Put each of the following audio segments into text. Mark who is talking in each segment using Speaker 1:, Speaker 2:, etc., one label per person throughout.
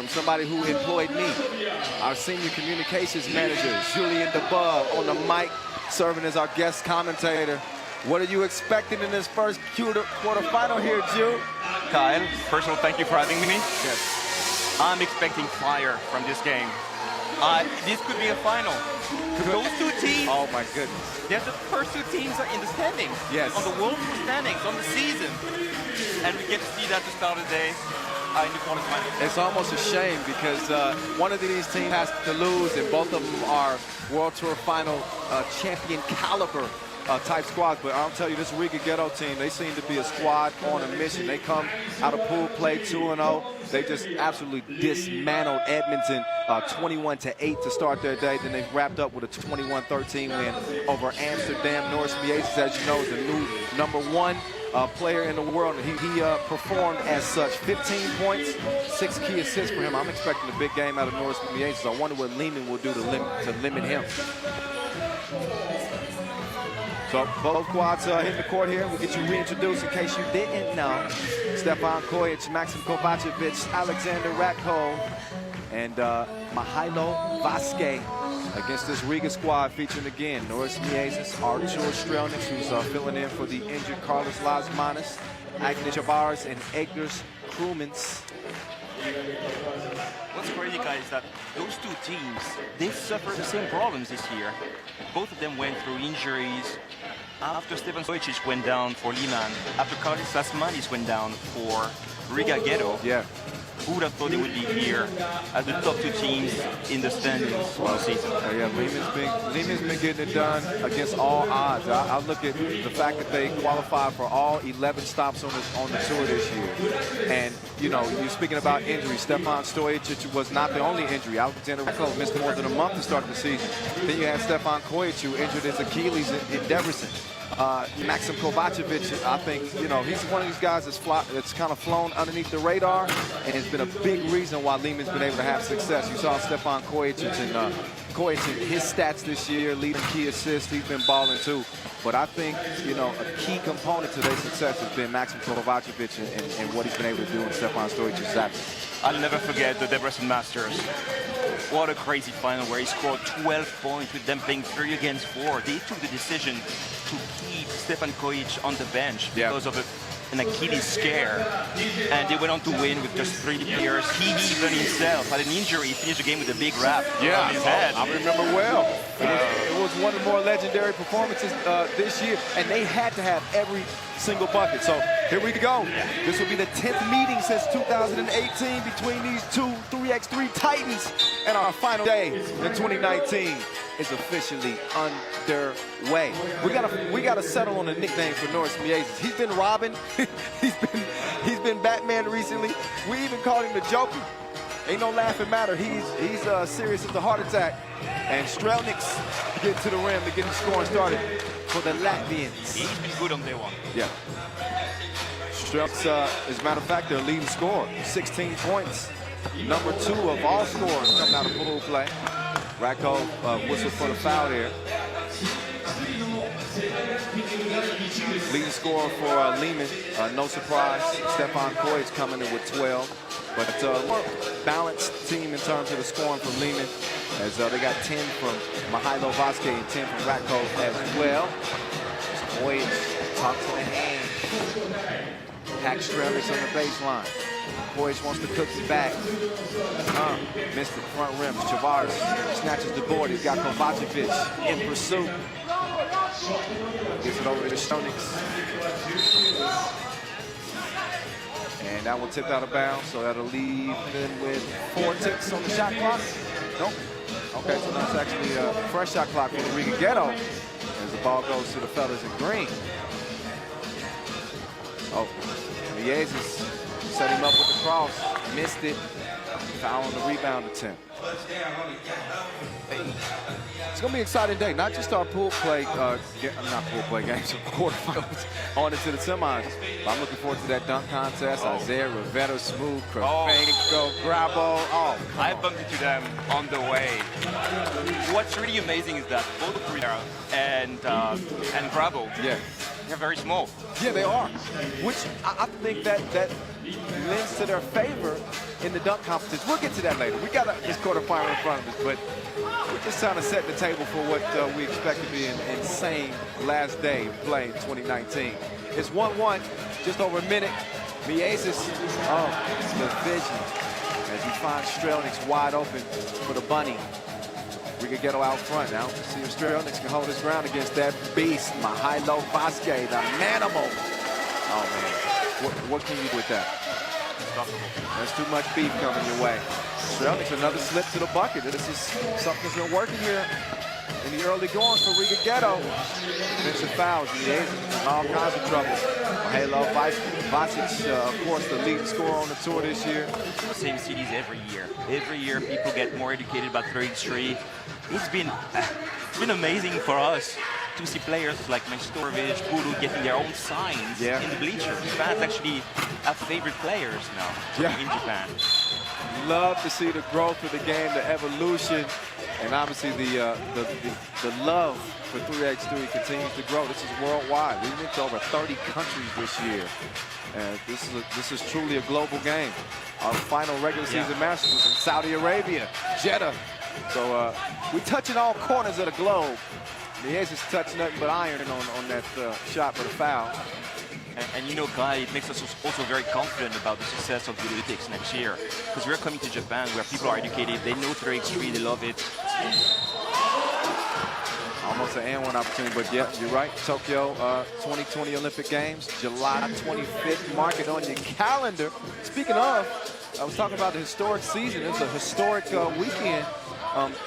Speaker 1: from somebody who employed me. Our senior communications manager, Julian DeBug, on the mic, serving as our guest commentator. What are you expecting in this first quarterfinal here, Ju?
Speaker 2: Kyle, first of all, thank you for having me.
Speaker 1: Yes.
Speaker 2: I'm expecting fire from this game. This could be a final. Those two teams.
Speaker 1: Oh my goodness.
Speaker 2: They're the first two teams are in the standings.
Speaker 1: Yes.
Speaker 2: On the world standings, on the season. And we get to see that to start the day in the quarterfinals.
Speaker 1: It's almost a shame because one of these teams has to lose, and both of them are World Tour Final champion caliber type squads. But I'll tell you, this Riga Ghetto team, they seem to be a squad on a mission. They come out of pool play 2-0. They just absolutely dismantled Edmonton 21-8 to start their day. Then they wrapped up with a 21-13 win over Amsterdam. Norris Miasis, as you know, is the new #1 player in the world, and he performed as such. 15 points, 6 key assists for him. I'm expecting a big game out of Norris Miasis. I wonder what Liman will do to limit him. So both squads hitting the court here. We'll get you reintroduced in case you didn't know. Stefan Kojic, Maxim Kovacevic, Alexander Rakko, and Mihailo Vasquez against this Riga squad featuring again Norris Miasis, Artur Strelniks, who's filling in for the injured Carlos Lasmanis, Agnes Javaris, and Egers Krumens.
Speaker 2: What's crazy, guys, is that those two teams, they suffered the same problems this year. Both of them went through injuries. After Stefan Kojic went down for Liman, after Carlos Lasmanis went down for Riga Ghetto,
Speaker 1: yeah.
Speaker 2: who would have thought they would be here as the top two teams in the standings for the season?
Speaker 1: Yeah, Liman's been getting it done against all odds. I look at the fact that they qualified for all 11 stops on the tour this year. And, you know, you're speaking about injuries. Stefan Stojacic was not the only injury. Alexander Rakko missed more than a month to start the season. Then you had Stefan Kojic, who injured his Achilles in Debrecen. Maxim Kovacevic, I think, you know, he's one of these guys that's kind of flown underneath the radar, and it's been a big reason why Liman's been able to have success. You saw Stefan Kojic and his stats this year, leading key assists. He's been balling too. But I think, you know, a key component to their success has been Maxim Kovacevic and what he's been able to do in Stefan Stojacic's absence.
Speaker 2: I'll never forget the Debrecen Masters. What a crazy final where he scored 12 points with them playing 3 against 4. They took the decision to keep Stefan Kojic on the bench because of an Achilles scare. And they went on to win with just 3 players. He even himself had an injury. He finished the game with a big wrap on his head.
Speaker 1: I remember well. It was one of the more legendary performances this year, and they had to have every single bucket. So here we go. This will be the 10th meeting since 2018 between these two 3x3 Titans, and our final day in 2019 is officially underway. We gotta settle on a nickname for Norris Miasis. He's been Robin. he's been Batman recently. We even called him the Joker. Ain't no laughing matter. He's serious as a heart attack. And Strelniks get to the rim to get the scoring started for the Latvians.
Speaker 2: He's been good on day one.
Speaker 1: Yeah. Strelniks, as a matter of fact, their leading scorer, 16 points. #2 of all scorers coming out of pool play. Rakko whistled for the foul here. Leading scorer for Liman, no surprise. Stefan Kojic coming in with 12. But a more balanced team in terms of the scoring from Liman, as they got 10 from Mihailo Vasquez and 10 from Rakko as well. Kojic talks to the hand. Hack Strelniks on the baseline. Kojic wants to cook it back. Missed the front rim. Javaris snatches the board. He's got Kovacevic in pursuit. Gets it over to Strelniks. And that one tipped out of bounds, so that'll leave them with 4 ticks on the shot clock. Nope. Okay, so that's actually a fresh shot clock for the Riga Ghetto as the ball goes to the fellas in green. Oh, Miasis set him up with the cross, missed it. Foul on the rebound attempt. It's going to be an exciting day. Not just our pool play, not pool play games, quarterfinals on into the semis. But I'm looking forward to that dunk contest. Isaiah Rivera, Smooth, Kravenko, Grabo. Oh,
Speaker 2: I bumped into them on the way. What's really amazing is that both Rivera and Grabo, they're very small.
Speaker 1: Yeah, they are. Which I think that lends to their favor in the dunk competition. We'll get to that later. We got this quarterfinal in front of us, but we're just trying to set the table for what we expect to be an insane last day of play in 2019. It's 1-1, just over a minute. Miezis, the vision as he finds Strelnick's wide open for the bunny. Riga Ghetto out front now. Let's see if Strelnick can hold his ground against that beast, Mihailo Vasquez, the manimal. Oh, man. What can you do with that? There's too much beef coming your way. Strelnick's another slip to the bucket. This is something that's been working here in the early goings for Riga Ghetto. Defensive fouls, Miezis in all kinds of trouble. Mihailo Vasquez, of course, the leading scorer on the tour this year.
Speaker 2: Same cities every year. Every year, people get more educated about 3x3. It's been amazing for us to see players like Majstorovic, Guru getting their own signs in the bleachers. Fans actually have favorite players now in Japan.
Speaker 1: Love to see the growth of the game, the evolution, and obviously the love for 3x3 continues to grow. This is worldwide. We've been to over 30 countries this year. And this is truly a global game. Our final regular season Masters was in Saudi Arabia, Jeddah. So we're touching all corners of the globe. Miezis touched nothing but iron on that shot for the foul.
Speaker 2: And you know, Guy, it makes us also very confident about the success of the Olympics next year. Because we're coming to Japan where people are educated, they know 3x3, they love it.
Speaker 1: Almost an and one opportunity, but yeah, you're right. Tokyo 2020 Olympic Games, July 25th. Mark it on your calendar. Speaking of, I was talking about the historic season. It's a historic weekend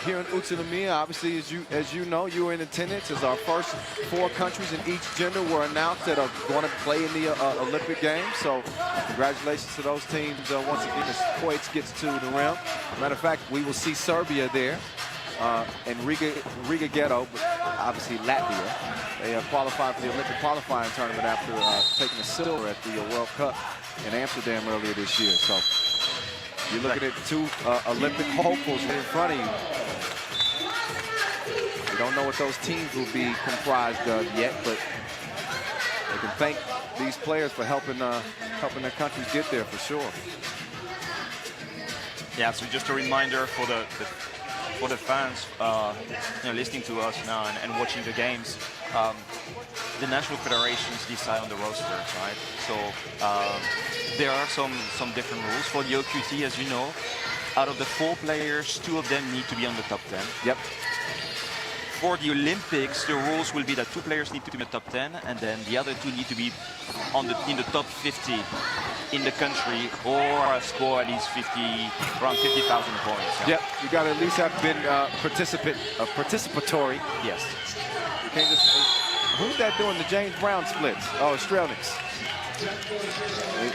Speaker 1: here in Utsunomiya. Obviously, as you know, you were in attendance as our first 4 countries in each gender were announced that are going to play in the Olympic Games. So congratulations to those teams once again as Koichi gets to the rim. Matter of fact, we will see Serbia there. And Riga Ghetto, but obviously Latvia. They qualified for the Olympic qualifying tournament after taking a silver at the World Cup in Amsterdam earlier this year. So you're looking at 2 Olympic hopefuls in front of you. We don't know what those teams will be comprised of yet, but they can thank these players for helping their countries get there for sure.
Speaker 2: Yeah, so just a reminder for the fans listening to us now and watching the games, the national federations decide on the rosters, right? So there are some different rules for the OQT, as you know. Out of the 4 players, 2 of them need to be on the top 10.
Speaker 1: Yep.
Speaker 2: For the Olympics, the rules will be that 2 players need to be in the top 10, and then the other 2 need to be in the top 50 in the country, or score at least around 50,000 points.
Speaker 1: Yep, you got to at least have been participatory.
Speaker 2: Yes.
Speaker 1: You can't just. Who's that doing the James Brown splits? Oh, Strelnick's.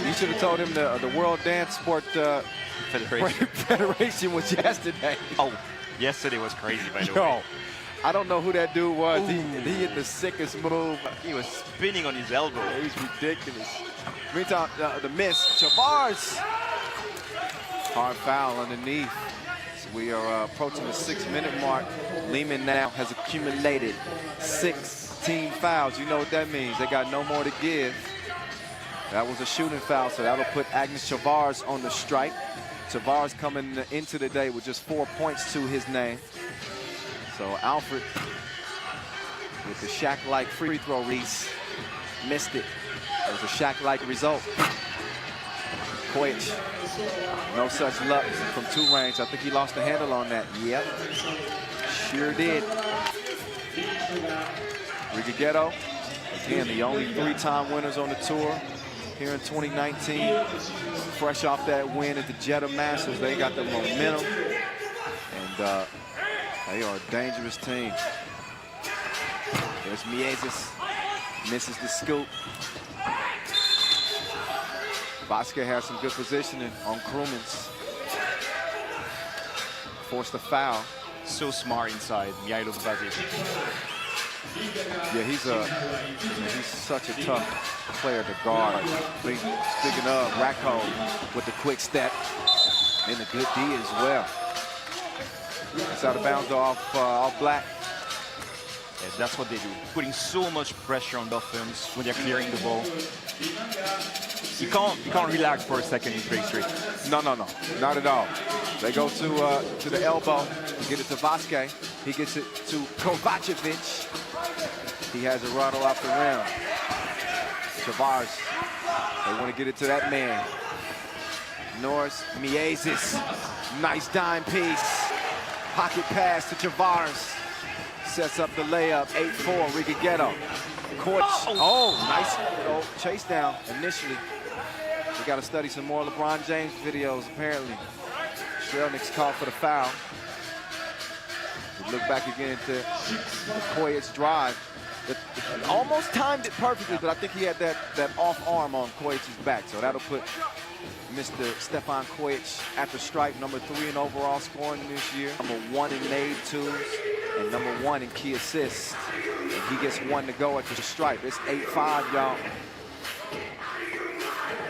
Speaker 1: You should have told him the World Dance Sport Federation was yesterday.
Speaker 2: Oh, yesterday was crazy, by the way.
Speaker 1: I don't know who that dude was. He hit the sickest move.
Speaker 2: He was spinning on his elbow.
Speaker 1: He's ridiculous. Meantime, the miss. Chavars. Hard foul underneath. So we are approaching the 6-minute mark. Liman now has accumulated 16 fouls. You know what that means. They got no more to give. That was a shooting foul, so that'll put Agnes Chavars on the strike. Chavars coming into the day with just 4 points to his name. So Alfred with the Shaq-like free throw release missed it. It was a Shaq-like result. Koichi, no such luck from 2 range. I think he lost the handle on that. Yep, sure did. Riga Ghetto, again, the only 3-time winners on the tour here in 2019. Fresh off that win at the Jeddah Masters, they got the momentum. And they are a dangerous team. There's Miezis, misses the scoop. Vasquez has some good positioning on Krumins. Forced a foul.
Speaker 2: So smart inside, Mihailo Vasquez.
Speaker 1: Yeah, he's such a tough player to guard. Speaking of, Racco with the quick step and the good D as well. It's out of bounds off Black.
Speaker 2: Yes, that's what they do. Putting so much pressure on both ends when they're clearing the ball. You can't relax for a second in 3x3.
Speaker 1: No, not at all. They go to the elbow, get it to Vasquez. He gets it to Kovacevic. He has a rattle off the rim. Tavares, they want to get it to that man. Norris, Miezis, nice dime piece. Pocket pass to Tavares. Sets up the layup, 8-4, Riga Ghetto. Nice chase down initially. We got to study some more LeBron James videos, apparently. Strelnick's called for the foul. We look back again to Koyic's drive. Almost timed it perfectly, but I think he had that off arm on Koyic's back. So that'll put Mr. Stefan Koyic at the stripe, number 3 in overall scoring this year, number 1 in made twos, and number 1 in key assists. And he gets 1 to go at the stripe. It's 8-5, y'all.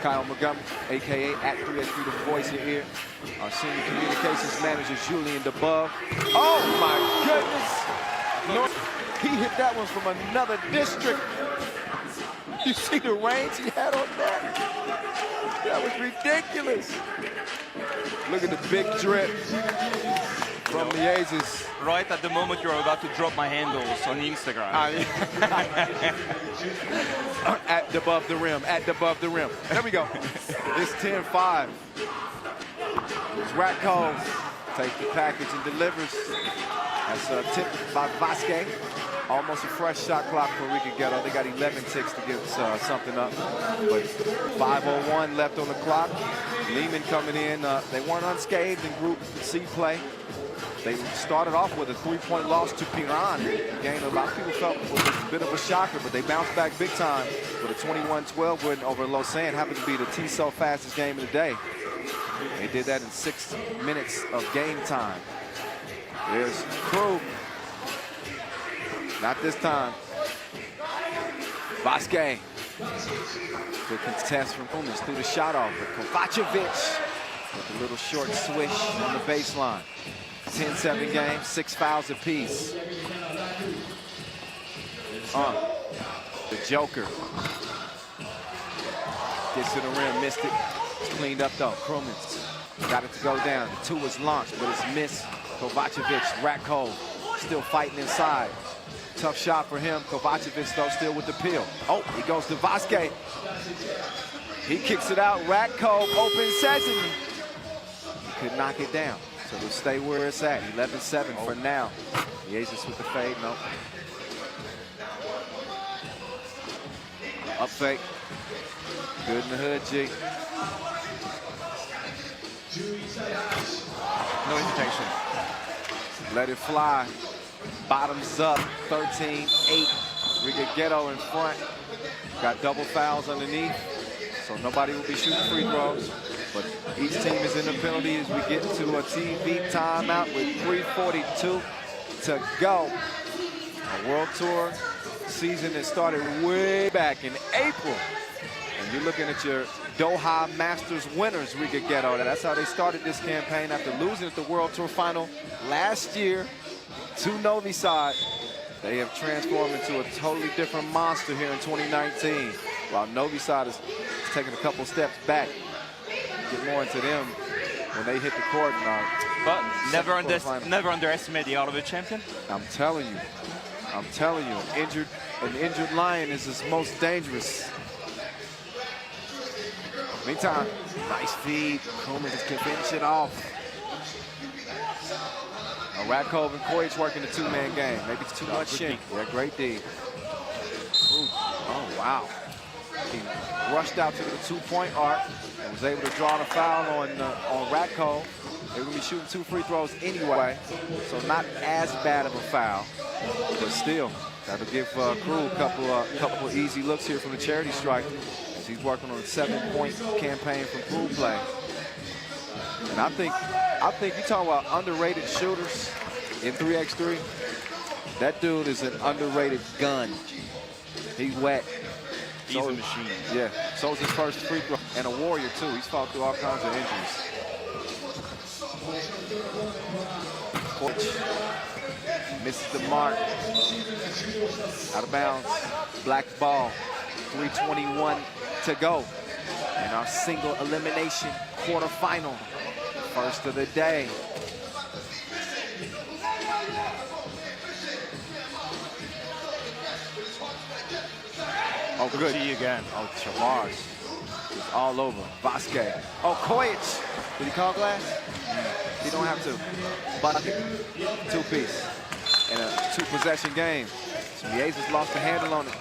Speaker 1: Kyle Montgomery, AKA at 3x3 The Voice in here. Our senior communications manager, Julian DeBove. Oh my goodness! He hit that one from another district. You see the range he had on that? That was ridiculous. Look at the big drip from Miezis.
Speaker 2: Right at the moment you're about to drop my handles on Instagram.
Speaker 1: At above the rim, at above the rim. There we go. It's 10-5. It's Ratko. Takes the package and delivers. That's tipped by Vasquez. Almost a fresh shot clock for Riga Ghetto. They got 11 ticks to give something up. But 5:01 left on the clock. Liman coming in. They weren't unscathed in Group C play. They started off with a 3-point loss to Piran. A game a lot of people felt was a bit of a shocker, but they bounced back big time with a 21-12 win over Lausanne. Happened to be the TSO fastest game of the day. They did that in 6 minutes of game time. There's Krug. Not this time. Vasquez. Good contest from Kunis. Threw the shot off. But Kovacevic with a little short swish on the baseline. 10-7 game, 6 fouls apiece. The Joker. Gets to the rim, missed it. It's cleaned up though. Krumins got it to go down. The 2 was launched, but it's missed. Kovacevic, Ratko, still fighting inside. Tough shot for him. Kovacevic, though, still with the peel. Oh, he goes to Vasquez. He kicks it out. Ratko, open sesame. He could knock it down. So it'll stay where it's at. 11-7 for now. Miezis with the fade. No. Up fake. Good in the hood, G.
Speaker 2: No invitation.
Speaker 1: Let it fly. Bottoms up, 13-8. Riga Ghetto in front. Got double fouls underneath, so nobody will be shooting free throws. But each team is in the penalty as we get to a TV timeout with 3:42 to go. A World Tour season that started way back in April. And you're looking at your Doha Masters winners, Riga Ghetto. That's how they started this campaign after losing at the World Tour final last year to Novi Sad. They have transformed into a totally different monster here in 2019. While Novi Sad is taking a couple steps back. Get more into them when they hit the court.
Speaker 2: But never underestimate the art of a champion.
Speaker 1: I'm telling you, an injured lion is his most dangerous. Meantime, nice feed. Kuhlman just can finish it off. Ratko and Koyic working the 2-man game. Maybe it's too much shin. Yeah, great D. Oh, wow. He rushed out to the 2-point arc and was able to draw the foul on Ratko. They were going to be shooting 2 free throws anyway, so not as bad of a foul. But still, that'll give Krug a couple of easy looks here from the charity stripe as he's working on a 7-point campaign from pool play. And I think you're talking about underrated shooters in 3x3. That dude is an underrated gun. He's wet.
Speaker 2: He's a machine.
Speaker 1: Yeah, so is his first free throw. And a warrior, too. He's fought through all kinds of injuries. Misses the mark. Out of bounds. Black ball. 3:21 to go. In our single elimination quarterfinal. First of the day. Oh, good.
Speaker 2: See you again.
Speaker 1: Oh, Chavars is all over. Vasquez. Oh, Kojic. Did he call glass? He don't have to. Bucket. Two-piece. In a two-possession game. So Miezes lost the handle on it.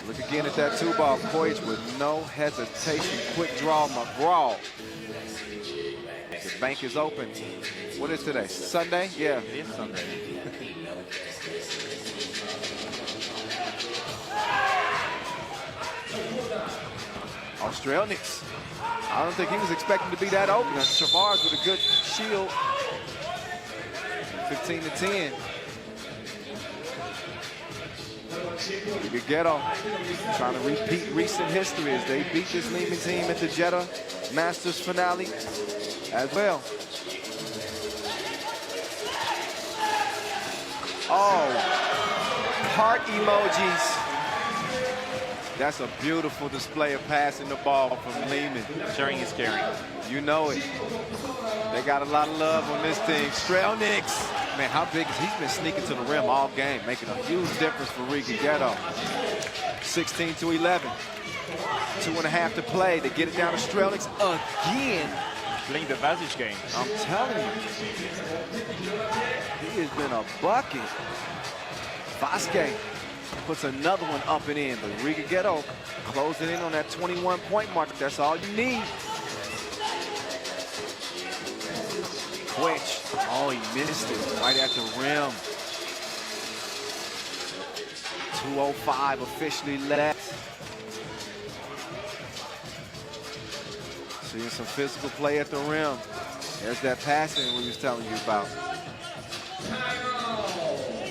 Speaker 1: Look again at that two-ball. Kojic with no hesitation. Quick draw, McGraw. The bank is open. What is today? Sunday? Yeah.
Speaker 2: It is Sunday.
Speaker 1: Australians. I don't think he was expecting to be that open. Chavars with a good shield. 15-10. Riga Ghetto trying to repeat recent history as they beat this Liman team at the Jeddah Masters finale as well. Oh, heart emojis. That's a beautiful display of passing the ball from Liman.
Speaker 2: Sharing is caring.
Speaker 1: You know it. They got a lot of love on this team. Strelniks. Man, how big is he? He's been sneaking to the rim all game, making a huge difference for Riga Ghetto. 16-11. 2.5 to play. They get it down to Strelniks again.
Speaker 2: Playing the Vasic game.
Speaker 1: I'm telling you. He has been a bucket. Vasquez puts another one up and in, but Riga Ghetto closing in on that 21-point mark. That's all you need. Twitch. Oh, he missed it right at the rim. 2:05 officially left. Seeing some physical play at the rim. There's that passing we was telling you about.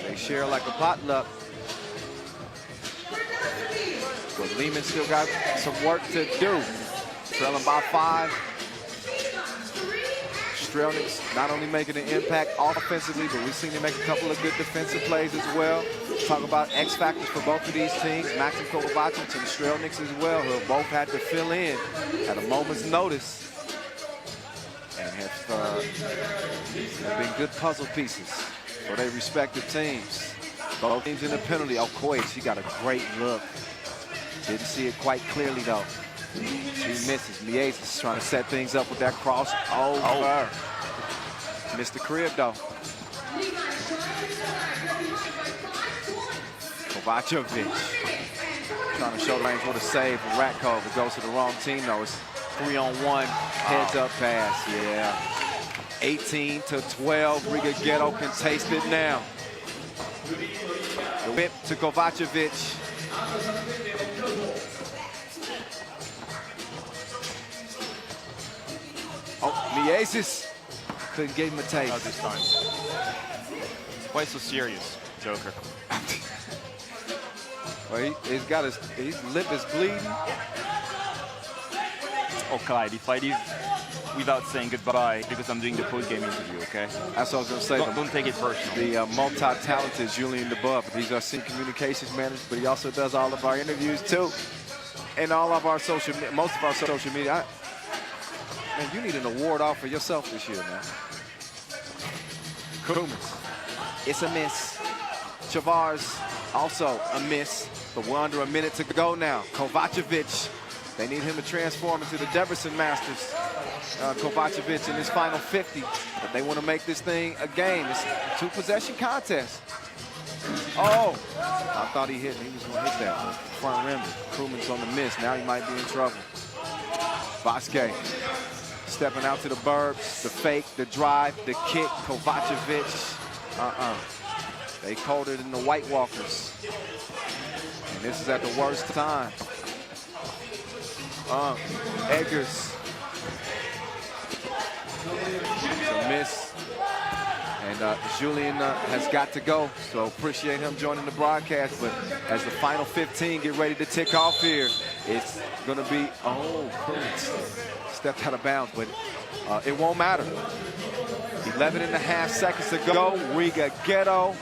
Speaker 1: They share like a potluck. But Liman still got some work to do. Trailing by 5. Strelniks not only making an impact offensively, but we've seen him make a couple of good defensive plays as well. Talk about X factors for both of these teams, Maxim Kovacic and Strelniks as well, who both had to fill in at a moment's notice. And have been good puzzle pieces for their respective teams. Both teams in the penalty. Oh, Kojic, he got a great look. Didn't see it quite clearly, though. He misses. Miezes trying to set things up with that cross over. Missed the crib, though. Kovacic trying to show the range with a save for Ratko. It goes to the wrong team, though. It's 3-on-1 heads-up pass. Yeah. 18-12. Riga Ghetto can taste it now. The whip to Kovacic. Oh, Miezes couldn't give him a taste.
Speaker 2: Not this time. Why so serious, Joker?
Speaker 1: Well, his lip is bleeding.
Speaker 2: Oh, Clyde, if I leave without saying goodbye because I'm doing the post-game interview, okay?
Speaker 1: That's what I was going to say.
Speaker 2: Don't take it personal.
Speaker 1: The multi-talented Julian DeBuff. He's our senior communications manager, but he also does all of our interviews too, and all of our most of our social media. Man, you need an award all for yourself this year, man. Krumans. It's a miss. Chavars, also a miss, but we're under a minute to go now. Kovacic, they need him to transform into the Debrecen Masters. Kovacic in his final 50, but they want to make this thing a game. It's a two-possession contest. Oh, I thought he was going to hit that front rim. Krumans on the miss. Now he might be in trouble. Vasquez stepping out to the burbs, the fake, the drive, the kick. Kovacic. They called it in the White Walkers. And this is at the worst time. Eggers. It's a miss. And Julian has got to go, so appreciate him joining the broadcast. But as the final 15 get ready to tick off here, it's going to be, stepped out of bounds, but it won't matter. 11.5 seconds to go. Riga Ghetto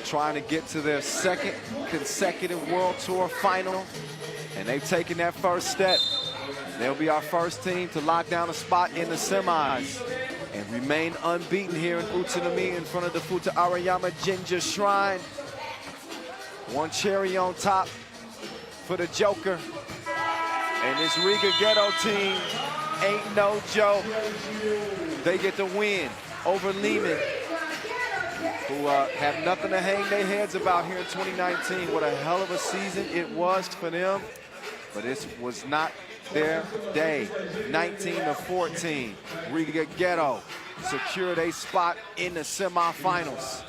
Speaker 1: trying to get to their second consecutive World Tour final, and they've taken that first step. They'll be our first team to lock down a spot in the semis and remain unbeaten here in Utsunomiya in front of the Futa Arayama Jinja Shrine. One cherry on top for the Joker. And this Riga Ghetto team ain't no joke. They get the win over Liman, who have nothing to hang their heads about here in 2019. What a hell of a season it was for them, but this was not their day. 19-14, Riga Ghetto secured a spot in the semifinals.